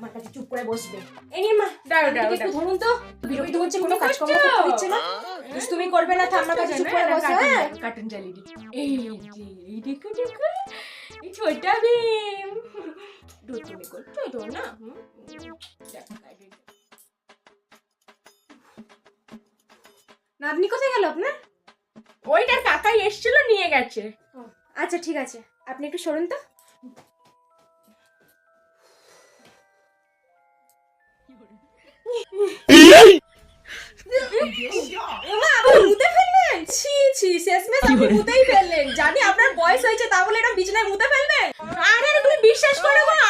আমার কাছে চুপ করে বসবে। এই নিন মা, দাও একটু ধরুন তো। বিরক্ত হচ্ছে, কোনো কাজকর্ম করতে দিচ্ছে না। তুমি করবে না, আমার কাছে চুপ করে বসো। হ্যাঁ, কার্টুন চালিয়ে দিই। এই দেখো দেখো, এই ছোটা ভীম তুমি করছো তো না? নাতনি কোথায় গেল আপনার? ওইটার কাকাই এসেছিল, নিয়ে গেছে। আচ্ছা ঠিক আছে, আপনি একটু সরুন তো। ওমা, আপনি মুতে ফেললেন? ছি ছি, শেষমেশ আপনি মুতেই ফেললেন। জানি আপনার বয়স হয়েছে, তা বলে এটা বিছানায় মুতে ফেলবেন? আরে তুমি বিশ্বাস করো না,